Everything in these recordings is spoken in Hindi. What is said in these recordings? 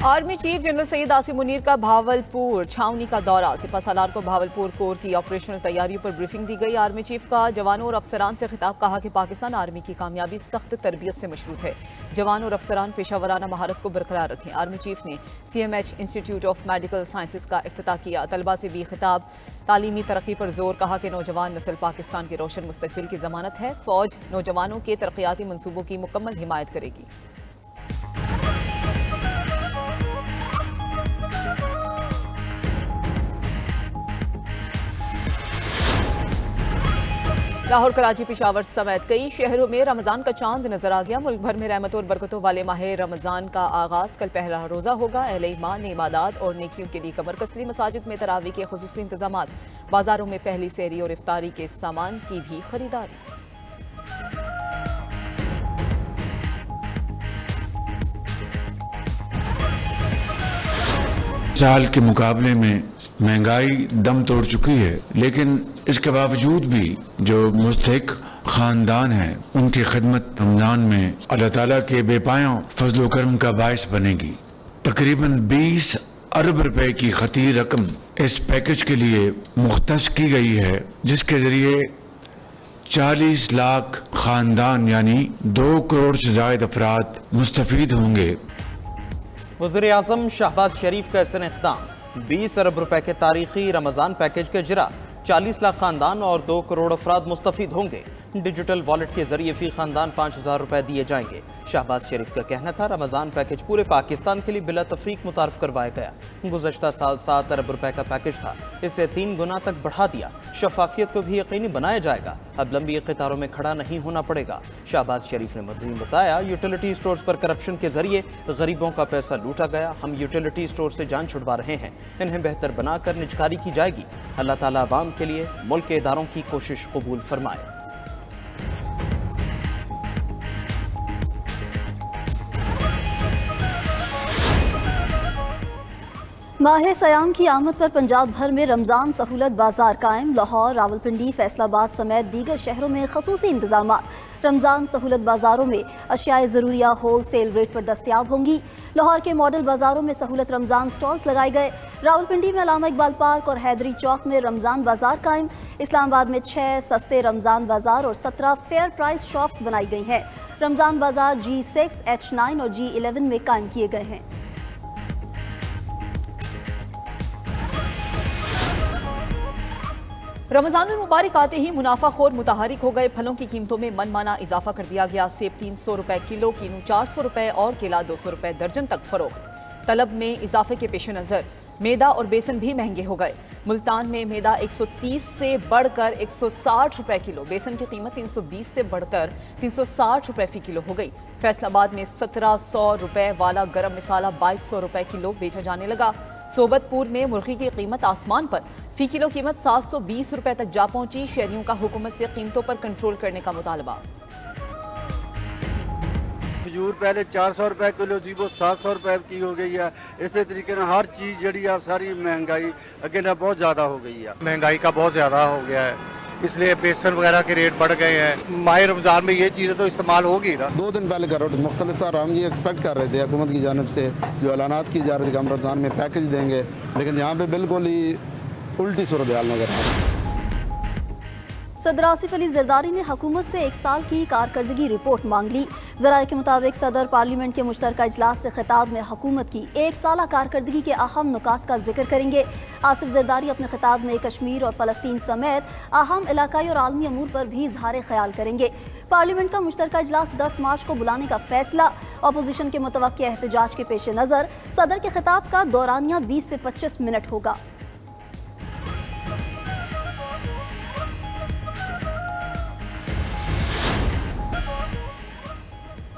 Army chief general Syed Asim Munir का भावलपुर छावनी का दौरा। सिपह सालार को भावलपुर कोर की ऑपरेशनल तैयारियों पर ब्रीफिंग दी गई। आर्मी चीफ का जवानों और अफसरान से खिताब, कहा कि पाकिस्तान आर्मी की कामयाबी सख्त तरबियत से मशरूत है। जवान और अफसरान पेशावराना महारत को बरकरार रखें। आर्मी चीफ ने CMH institute of medical sciences का इफ्तिताह किया। तलबा से भी खिताब, तालीमी तरक्की पर जोर, कहा कि नौजवान नस्ल पाकिस्तान के रोशन मुस्तकबिल की जमानत है। फौज नौजवानों के तरक्याती मनसूबों की मुकम्मल हिमायत करेगी। लाहौर, कराची, पेशावर समेत कई शहरों में रमजान का चांद नजर आ गया। मुल्क भर में रहमतों और बरकतों वाले माह रमजान का आगाज कल पहला रोजा होगा। अहले ईमान ने इबादत और नेकियों के लिए कमर कसली। मसाजिद में तरावी के खुसूसी इंतजाम, बाजारों में पहली सहरी और इफ्तारी के सामान की भी खरीदारी। साल के मुकाबले में महंगाई दम तोड़ चुकी है, लेकिन इसके बावजूद भी जो मुस्तहिक खानदान है उनकी खिदमत रमजान में अल्लाह ताला के बेपाया फजल करम का बायस बनेगी। तकरीबन 20 अरब रुपए की खती रकम इस पैकेज के लिए मुख्तस की गई है, जिसके जरिए 40 लाख खानदान यानी 2 करोड़ से ज्यादा अफराद मुस्तफीद होंगे। वज़ीर आज़म शहबाज शरीफ का इस्तेमाल 20 अरब रुपए के तारीखी रमजान पैकेज के जरा 40 लाख खानदान और 2 करोड़ अफराद मुस्तफीद होंगे। डिजिटल वॉलेट के जरिए फी खानदान 5000 रुपए दिए जाएंगे। शहबाज शरीफ का कहना था, रमजान पैकेज पूरे पाकिस्तान के लिए बिला तफरीक मुतारफ करवाया गया। गुज़श्ता साल 7 अरब रुपए का पैकेज था, इसे 3 गुना तक बढ़ा दिया। शफाफियत को भी यकीनी बनाया जाएगा। अब लंबी कतारों में खड़ा नहीं होना पड़ेगा। शहबाज शरीफ ने मज़ीद बताया, यूटिलिटी स्टोर्स पर करप्शन के जरिए गरीबों का पैसा लूटा गया। हम यूटिलिटी स्टोर से जान छुड़वा रहे हैं, इन्हें बेहतर बनाकर निजकारी की जाएगी। अल्लाह ताला अवाम के लिए मुल्क के इदारों की कोशिश कबूल फरमाए। माह सयाम की आमद पर पंजाब भर में रमज़ान सहूलत बाजार कायम। लाहौर, रावलपिंडी, फैसलाबाद समेत दीगर शहरों में खसूसी इंतजाम। रमज़ान सहूलत बाजारों में अशियाए ज़रूरिया होल सेल रेट पर दस्तियाब होंगी। लाहौर के मॉडल बाजारों में सहूलत रमज़ान स्टॉल्स लगाए गए। रावलपिंडी में अलामा इकबाल पार्क और हैदरी चौक में रमज़ान बाजार कायम। इस्लामाबाद में 6 सस्ते रमज़ान बाजार और 17 फेयर प्राइस शॉप्स बनाई गई हैं। रमज़ान बाजार G6, H9 और G11 में कायम किए गए हैं। रमजानुल मुबारक आते ही मुनाफाखोर मुतहरिक हो गए। फलों की कीमतों में मनमाना इजाफा कर दिया गया। सेब 300 रुपए किलो, कीनू 400 रुपए और केला 200 रुपए दर्जन तक फरोख्त। तलब में इजाफे के पेश नज़र मैदा और बेसन भी महंगे हो गए। मुल्तान में मैदा 130 से बढ़कर 160 रुपए किलो, बेसन की कीमत 320 से बढ़कर 360 रुपए फी किलो हो गई। फैसलाबाद में 1700 रुपए वाला गरम मसाला 2200 रुपए किलो बेचा जाने लगा। सोबतपुर में मुर्गी की कीमत आसमान पर, फी किलो कीमत 720 रुपए तक जा पहुंची। शहरियों का हुकूमत से कीमतों पर कंट्रोल करने का मुतालबा। खजूर पहले 400 रुपए किलो थी, वो 700 रुपए की हो गई है। इसी तरीके से हर चीज़ जी सारी महंगाई अगे ना बहुत ज़्यादा हो गई है। महंगाई का बहुत ज़्यादा हो गया है, इसलिए बेसन वगैरह के रेट बढ़ गए हैं। माह रमज़ान में ये चीज़ें तो इस्तेमाल होगी ना। 2 दिन पहले करो मुख्तलिफ था, हम ये एक्सपेक्ट कर रहे थे हुकूमत की जानिब से जो ऐलानात की जा रही थी कि हम रमज़ान में पैकेज देंगे, लेकिन यहाँ पे बिल्कुल ही उल्टी सूरत हाल नजर आ रही है। सदर आसिफ अली जरदारी ने हुकूमत से 1 साल की कारकर्दगी रिपोर्ट मांग ली। ज़राए के मुताबिक सदर पार्लियामेंट के मुश्तरका इजलास से खिताब में हुकूमत की 1 साला कारकर्दगी के अहम नुकात का जिक्र करेंगे। आसिफ जरदारी अपने खिताब में कश्मीर और फ़लस्तीन समेत अहम इलाकाई और आलमी अमूर पर भी इजहार ख्याल करेंगे। पार्लियामेंट का मुश्तरका इजलास 10 मार्च को बुलाने का फैसला। अपोजिशन के मुतवक्किया एहतजाज के पेश नज़र सदर के खिताब का दौरानिया 20 से 25 मिनट होगा।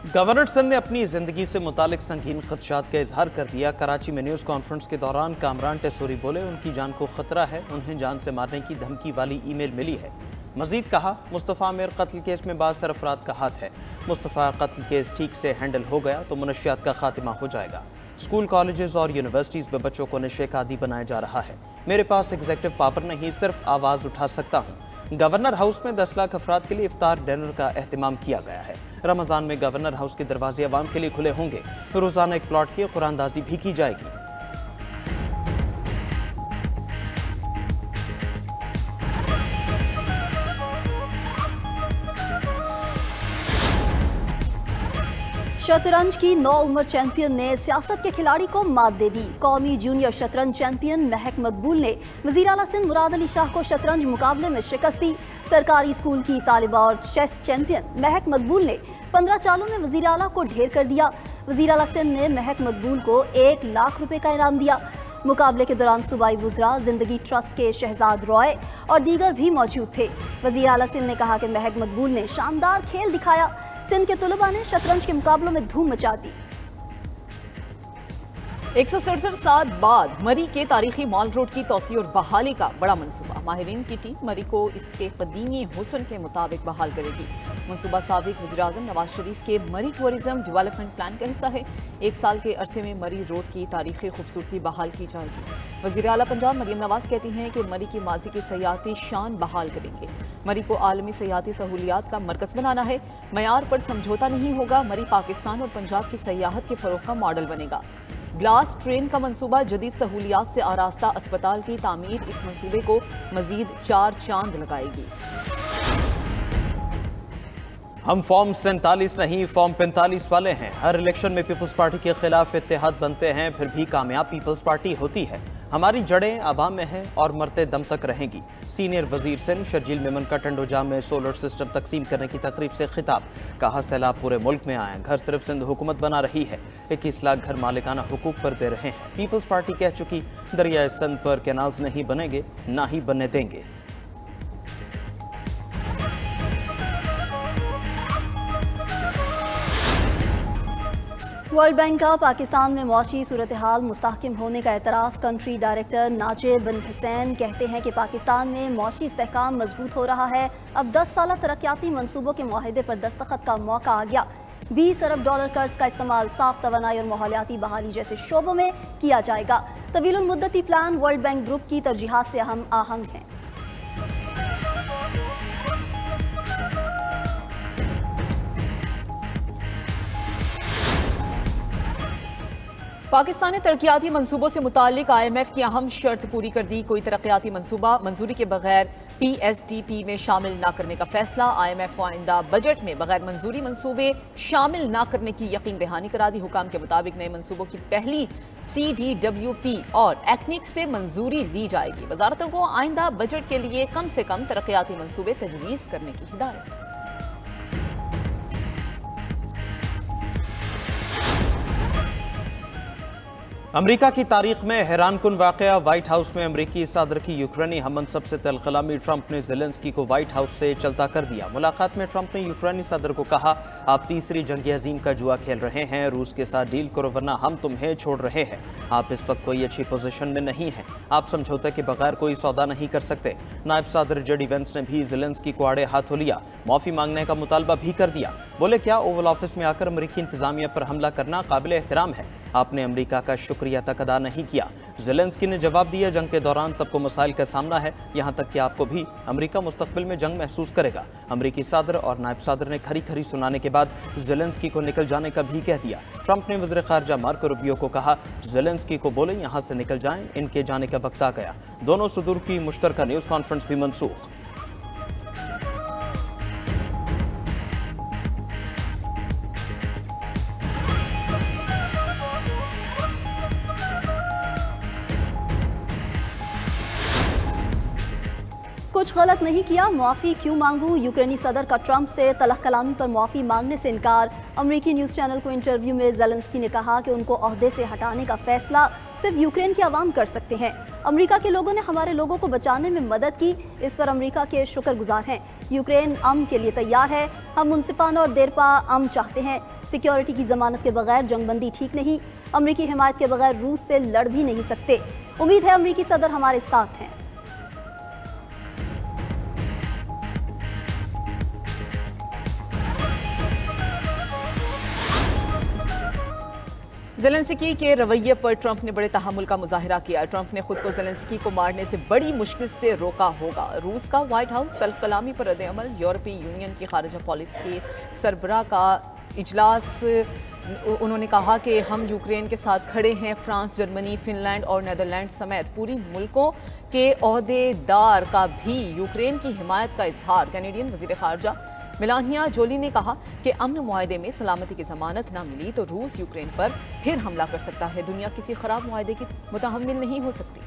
गवर्नर सिंध ने अपनी जिंदगी से मुतालिक संगीन खदशात का इजहार कर दिया। कराची में न्यूज़ कॉन्फ्रेंस के दौरान कामरान टेसूरी बोले, उनकी जान को खतरा है, उन्हें जान से मारने की धमकी वाली ईमेल मिली है। मजीद कहा, मुस्तफ़ा आमिर कत्ल केस में बाज़ अफराद का हाथ है। मुस्तफ़ा कत्ल केस ठीक से हैंडल हो गया तो मुनशियात का खात्मा हो जाएगा। स्कूल, कॉलेजेस और यूनिवर्सिटीज़ में बच्चों को नशे का आदी बनाया जा रहा है। मेरे पास एग्जीक्यूटिव पावर नहीं, सिर्फ आवाज़ उठा सकता हूँ। गवर्नर हाउस में 10 लाख अफराद के लिए इफ्तार डिनर का एहतमाम किया गया है। रमजान में गवर्नर हाउस के दरवाजे अवाम के लिए खुले होंगे। रोजाना एक प्लॉट की कुरानदाजी भी की जाएगी। शतरंज की 9 उम्र चैंपियन ने सियासत के खिलाड़ी को मात दे दी। कौमी जूनियर शतरंज चैंपियन महक मकबूल ने वज़ीर आला सिंध मुराद अली शाह को शतरंज मुकाबले में शिकस्त दी। सरकारी स्कूल की तालिबा और चेस चैंपियन महक मकबूल ने 15 चालों में वज़ीर आला को ढेर कर दिया। वज़ीर आला सिंध ने महक मकबूल को 1 लाख रुपए का इनाम दिया। मुकाबले के दौरान सूबाई वुज़रा, जिंदगी ट्रस्ट के शहजाद रॉय और दीगर भी मौजूद थे। वज़ीर आला सिंध ने कहा कि महक मकबूल ने शानदार खेल दिखाया। सिंध के तुलबा ने शतरंज के मुकाबलों में धूम मचा दी। 167 साल बाद मरी के तारीखी मॉल रोड की तोसी और बहाली का बड़ा मंसूबा। माहिरीन की टीम मरी को इसके कदीमी हुस्न के मुताबिक बहाल करेगी। मंसूबा साबिक वज़ीर-ए-आज़म नवाज शरीफ के मरी टूरिज्म डेवलपमेंट प्लान का हिस्सा है। 1 साल के अरसे में मरी रोड की तारीखी खूबसूरती बहाल की जाएगी। वज़ीर आला पंजाब मरियम नवाज कहती हैं कि मरी की माजी की सयाहती शान बहाल करेंगे। मरी को आलमी सयाहती सहूलियात का मरकज़ बनाना है। मयार पर समझौता नहीं होगा। मरी पाकिस्तान और पंजाब की सयाहत के फ़रोग़ का मॉडल बनेगा। ग्लास ट्रेन का मंसूबा, जदीद सहूलियात से आरास्ता अस्पताल की तामीर इस मंसूबे को मजीद 4 चांद लगाएगी। हम फॉर्म 47 नहीं, फॉर्म 45 वाले हैं। हर इलेक्शन में पीपल्स पार्टी के खिलाफ इत्तेहाद बनते हैं, फिर भी कामयाब पीपल्स पार्टी होती है। हमारी जड़ें आवाम में हैं और मरते दम तक रहेंगी। सीनियर वजीर सिंध शर्जील मेमन का टंडोजा में सोलर सिस्टम तकसीम करने की तकरीब से खिताब। कहा सैलाब पूरे मुल्क में आए, घर सिर्फ सिंध हुकूमत बना रही है। 21 लाख घर मालिकाना हुकूक पर दे रहे हैं। पीपल्स पार्टी कह चुकी, दरियाए सिंध पर कैनाल्स नहीं बनेंगे, ना ही बनने देंगे। वर्ल्ड बैंक का पाकिस्तान में मौशी सूरत हाल मुस्तहकम होने का एतराफ़। कंट्री डायरेक्टर नाजिब बिन हुसैन कहते हैं कि पाकिस्तान में मौशी इस्तेहकाम मजबूत हो रहा है। अब 10 साल तरक्याती मनसूबों के मुआहदे पर दस्तखत का मौका आ गया। 20 अरब डॉलर कर्ज का इस्तेमाल साफ तवानाई और माहौलियाती बहाली जैसे शोबों में किया जाएगा। तवील मुद्दती प्लान वर्ल्ड बैंक ग्रुप की तरजीहात से हम आहंग हैं। पाकिस्तान ने तरक्याती मंसूबों से मुतालिक IMF की अहम शर्त पूरी कर दी। कोई तरक्याती मंसूबा मंजूरी के बगैर PSDP में शामिल न करने का फैसला। IMF को आइंदा बजट में बगैर मंजूरी मंसूबे शामिल न करने की यकीन दहानी करा दी। हुकाम के मुताबिक नए मंसूबों की पहली CDWP और एक्निक से मंजूरी ली जाएगी। वजारतों को आइंदा बजट के लिए कम से कम तरक्याती मंसूबे तजवीज़ करने की हिदायत। अमेरिका की तारीख में हैरानकुन वाकया। व्हाइट हाउस में अमेरिकी सदर की यूक्रेनी हममनसब से तलखलामी। ट्रंप ने ज़ेलेंस्की को व्हाइट हाउस से चलता कर दिया। मुलाकात में ट्रंप ने यूक्रेनी सदर को कहा, आप तीसरी जंग अजीम का जुआ खेल रहे हैं, रूस के साथ डील करो वरना हम तुम्हें छोड़ रहे हैं। आप इस वक्त कोई अच्छी पोजीशन में नहीं हैं, आप समझौते के बगैर कोई सौदा नहीं कर सकते। नायब सदर जेडी वेंस ने भी ज़ेलेंस्की को आड़े हाथों लिया, माफ़ी मांगने का मुतालबा भी कर दिया। बोले, क्या ओवल ऑफिस में आकर अमेरिकी इंतजामिया पर हमला करना काबिल एहतराम है? आपने अमेरिका का शुक्रिया तक अदा नहीं किया। ज़ेलेंस्की ने जवाब दिया, जंग के दौरान सबको मसाइल का सामना है, यहाँ तक कि आपको भी। अमेरिका मुस्तकबिल में जंग महसूस करेगा। अमेरिकी सदर और नायब सदर ने खरी खरी सुनाने के बाद ज़ेलेंस्की को निकल जाने का भी कह दिया। ट्रंप ने वज़ीर ख़ारजा मार्को रूबियो को कहा, ज़ेलेंस्की को बोले यहाँ से निकल जाएं, इनके जाने का वक्त आ गया। दोनों सदूर की मुश्तरका न्यूज़ कॉन्फ्रेंस भी मनसूख। कुछ गलत नहीं किया, माफ़ी क्यों मांगूं? यूक्रेनी सदर का ट्रंप से तलख कलामी पर माफ़ी मांगने से इनकार। अमेरिकी न्यूज़ चैनल को इंटरव्यू में ज़ेलेंस्की ने कहा कि उनको ओहदे से हटाने का फैसला सिर्फ यूक्रेन के अवाम कर सकते हैं। अमेरिका के लोगों ने हमारे लोगों को बचाने में मदद की, इस पर अमेरिका के शुक्रगुजार हैं। यूक्रेन अमन के लिए तैयार है, हम मुनसिफाना और देरपा अमन चाहते हैं। सिक्योरिटी की जमानत के बगैर जंगबंदी ठीक नहीं। अमेरिकी हिमायत के बगैर रूस से लड़ भी नहीं सकते। उम्मीद है अमेरिकी सदर हमारे साथ हैं। ज़ेलेंस्की के रवैये पर ट्रंप ने बड़े तहम्मुल का मुजाहिरा किया। ट्रंप ने खुद को ज़ेलेंस्की को मारने से बड़ी मुश्किल से रोका होगा। रूस का व्हाइट हाउस तल्ख कलामी पर रद्द-ए-अमल। यूरोपीय यूनियन की खारिजा पॉलिसी के सरबराह का इजलास। उन्होंने कहा कि हम यूक्रेन के साथ खड़े हैं। फ्रांस, जर्मनी, फिनलैंड और नीदरलैंड समेत पूरी मुल्कों के ओहदेदार का भी यूक्रेन की हिमायत का इजहार। कैनेडियन वज़ीर ख़ारजा मेलानिया जोली ने कहा कि अमन मुआहदे में सलामती की जमानत न मिली तो रूस यूक्रेन पर फिर हमला कर सकता है। दुनिया किसी खराब मुआहदे की मुतहम्मिल नहीं हो सकती।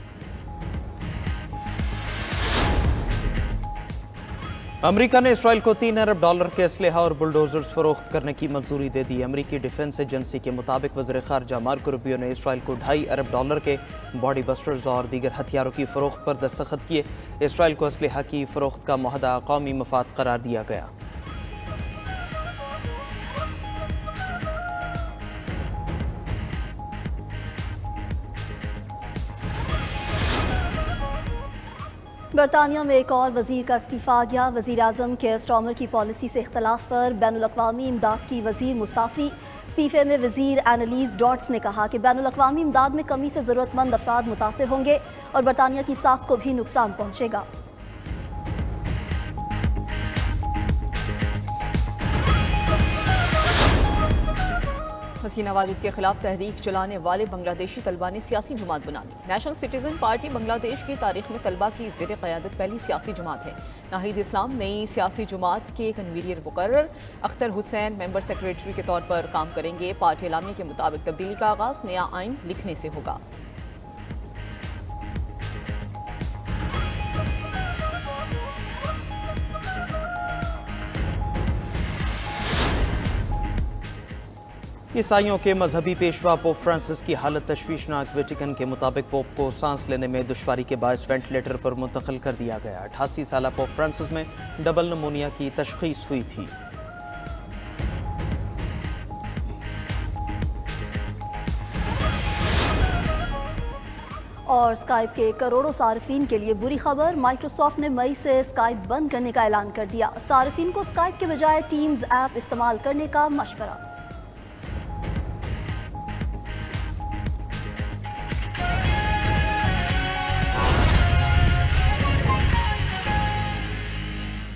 अमेरिका ने इसराइल को $3 अरब के असलहा और बुलडोजर्स फरोख्त करने की मंजूरी दे दी। अमेरिकी डिफेंस एजेंसी के मुताबिक वज़ीर ख़ारजा मार्को रूबियो ने इसराइल को $2.5 अरब के बॉडी बस्टर्स और दीगर हथियारों की फरोख्त पर दस्तखत किए। इसराइल को असलहा की फरोख्त का मुआहदा कौमी मफाद करार दिया गया। बरतानिया में एक और वजीर का इस्तीफ़ा आ गया। वज़ीर आज़म केयर स्टार्मर की पॉलिसी से इख्तलाफ पर बैनुल-अक़वामी इमदाद की वज़ीर मुस्ताफ़ी। इस्तीफ़े में वज़ीर एनालीज़ डॉट्स ने कहा कि बैनुल-अक़वामी इमदाद में कमी से ज़रूरतमंद अफराद मुतासिर होंगे और बरतानिया की साख को भी नुकसान पहुँचेगा। हसीना वाजिद के खिलाफ तहरीक चलाने वाले बांग्लादेशी तलबा ने सियासी जमात बना ली। नेशनल सिटीजन पार्टी बांग्लादेश की तारीख में तलबा की ज़ेर क़यादत पहली सियासी जमात है। नाहिद इस्लाम नई सियासी जमात के कन्वीनर मुकर्रर। अख्तर हुसैन मेंबर सेक्रेटरी के तौर पर काम करेंगे। पार्टी एलामिया के मुताबिक तब्दीली का आगाज़ नया आइन लिखने से होगा। ईसाइयों के मजहबी पेशवा पोप फ्रांसिस की हालत तशवीशनाक। वेटिकन के मुताबिक पोप को सांस लेने में दुश्वारी के बायस वेंटिलेटर पर मुंतकिल कर दिया गया। 88 साल पोप फ्रांसिस में डबल नमोनिया की तशखीस हुई थी। और स्काइप के करोड़ों सार्फिन के लिए बुरी खबर। माइक्रोसॉफ्ट ने मई से स्काइप बंद करने का ऐलान कर दिया। सार्फिन को स्काइप के बजाय टीम्स ऐप इस्तेमाल करने का मशवरा।